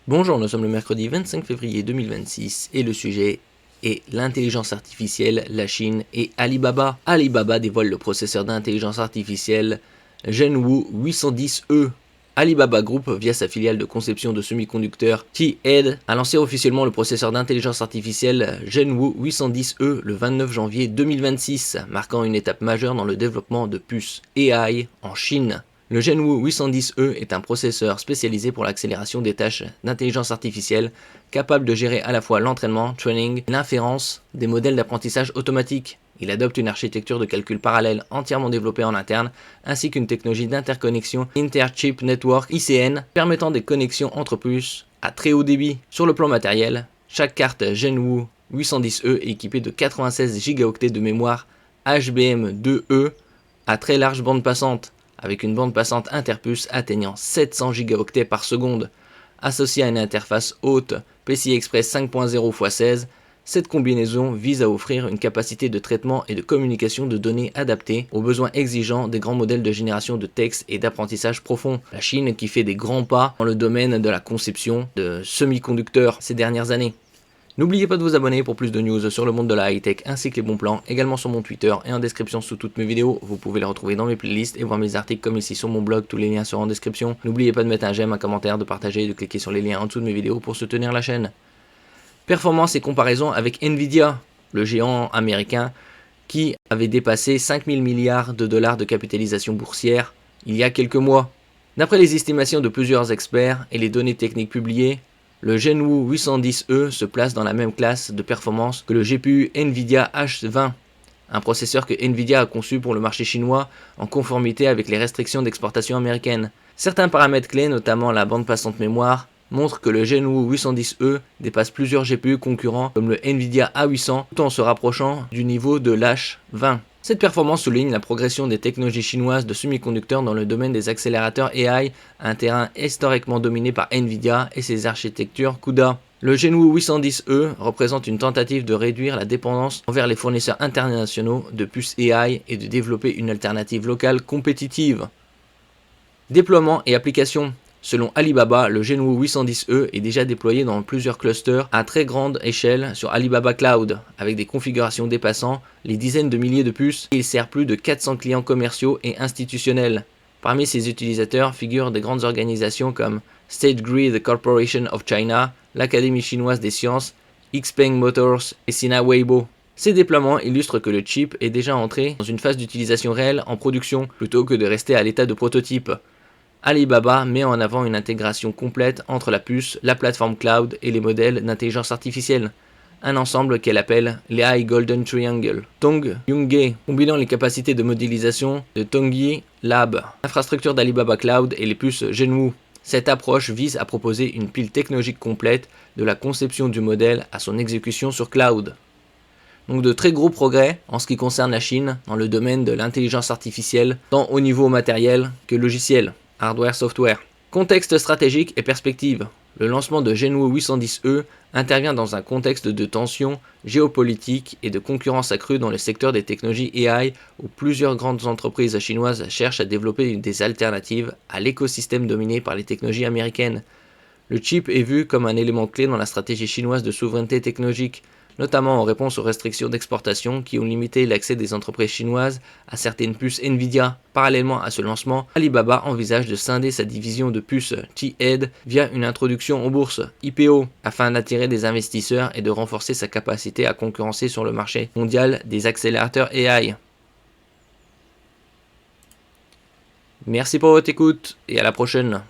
Bonjour, nous sommes le mercredi 25 février 2026 et le sujet est l'intelligence artificielle, la Chine et Alibaba. Alibaba dévoile le processeur d'intelligence artificielle Zhenwu 810E. Alibaba Group, via sa filiale de conception de semi-conducteurs T-Head, a lancé officiellement le processeur d'intelligence artificielle Zhenwu 810E le 29 janvier 2026, marquant une étape majeure dans le développement de puces AI en Chine. Le Zhenwu 810E est un processeur spécialisé pour l'accélération des tâches d'intelligence artificielle, capable de gérer à la fois l'entraînement, training et l'inférence des modèles d'apprentissage automatique. Il adopte une architecture de calcul parallèle entièrement développée en interne, ainsi qu'une technologie d'interconnexion Inter-Chip Network ICN, permettant des connexions entre puces à très haut débit. Sur le plan matériel, chaque carte Zhenwu 810E est équipée de 96 Go de mémoire HBM2E à très large bande passante, avec une bande passante interpuce atteignant 700 Go par seconde. Associée à une interface haute PCI Express 5.0 x 16, cette combinaison vise à offrir une capacité de traitement et de communication de données adaptée aux besoins exigeants des grands modèles de génération de texte et d'apprentissage profond. La Chine qui fait des grands pas dans le domaine de la conception de semi-conducteurs ces dernières années. N'oubliez pas de vous abonner pour plus de news sur le monde de la high-tech ainsi que les bons plans, également sur mon Twitter et en description sous toutes mes vidéos. Vous pouvez les retrouver dans mes playlists et voir mes articles comme ici sur mon blog, tous les liens seront en description. N'oubliez pas de mettre un j'aime, un commentaire, de partager et de cliquer sur les liens en dessous de mes vidéos pour soutenir la chaîne. Performance et comparaison avec Nvidia, le géant américain qui avait dépassé 5000 milliards de dollars de capitalisation boursière il y a quelques mois. D'après les estimations de plusieurs experts et les données techniques publiées, le Zhenwu 810E se place dans la même classe de performance que le GPU Nvidia H20, un processeur que Nvidia a conçu pour le marché chinois en conformité avec les restrictions d'exportation américaines. Certains paramètres clés, notamment la bande passante mémoire, montrent que le Zhenwu 810E dépasse plusieurs GPU concurrents comme le Nvidia A800 tout en se rapprochant du niveau de l'H20. Cette performance souligne la progression des technologies chinoises de semi-conducteurs dans le domaine des accélérateurs AI, un terrain historiquement dominé par Nvidia et ses architectures CUDA. Le Zhenwu 810E représente une tentative de réduire la dépendance envers les fournisseurs internationaux de puces AI et de développer une alternative locale compétitive. Déploiement et application. Selon Alibaba, le Zhenwu 810E est déjà déployé dans plusieurs clusters à très grande échelle sur Alibaba Cloud, avec des configurations dépassant les dizaines de milliers de puces, et il sert plus de 400 clients commerciaux et institutionnels. Parmi ses utilisateurs figurent des grandes organisations comme State Grid Corporation of China, l'Académie chinoise des sciences, Xpeng Motors et Sina Weibo. Ces déploiements illustrent que le chip est déjà entré dans une phase d'utilisation réelle en production, plutôt que de rester à l'état de prototype. Alibaba met en avant une intégration complète entre la puce, la plateforme cloud et les modèles d'intelligence artificielle, un ensemble qu'elle appelle l'AI Golden Triangle. Tong Yunge, combinant les capacités de modélisation de Tongyi Lab, l'infrastructure d'Alibaba Cloud et les puces Zhenwu. Cette approche vise à proposer une pile technologique complète de la conception du modèle à son exécution sur cloud. Donc de très gros progrès en ce qui concerne la Chine dans le domaine de l'intelligence artificielle, tant au niveau matériel que logiciel. Hardware, software. Contexte stratégique et perspective. Le lancement de Zhenwu 810E intervient dans un contexte de tension géopolitique et de concurrence accrue dans le secteur des technologies AI où plusieurs grandes entreprises chinoises cherchent à développer des alternatives à l'écosystème dominé par les technologies américaines. Le chip est vu comme un élément clé dans la stratégie chinoise de souveraineté technologique, notamment en réponse aux restrictions d'exportation qui ont limité l'accès des entreprises chinoises à certaines puces Nvidia. Parallèlement à ce lancement, Alibaba envisage de scinder sa division de puces T-Head via une introduction en bourse, IPO, afin d'attirer des investisseurs et de renforcer sa capacité à concurrencer sur le marché mondial des accélérateurs AI. Merci pour votre écoute et à la prochaine.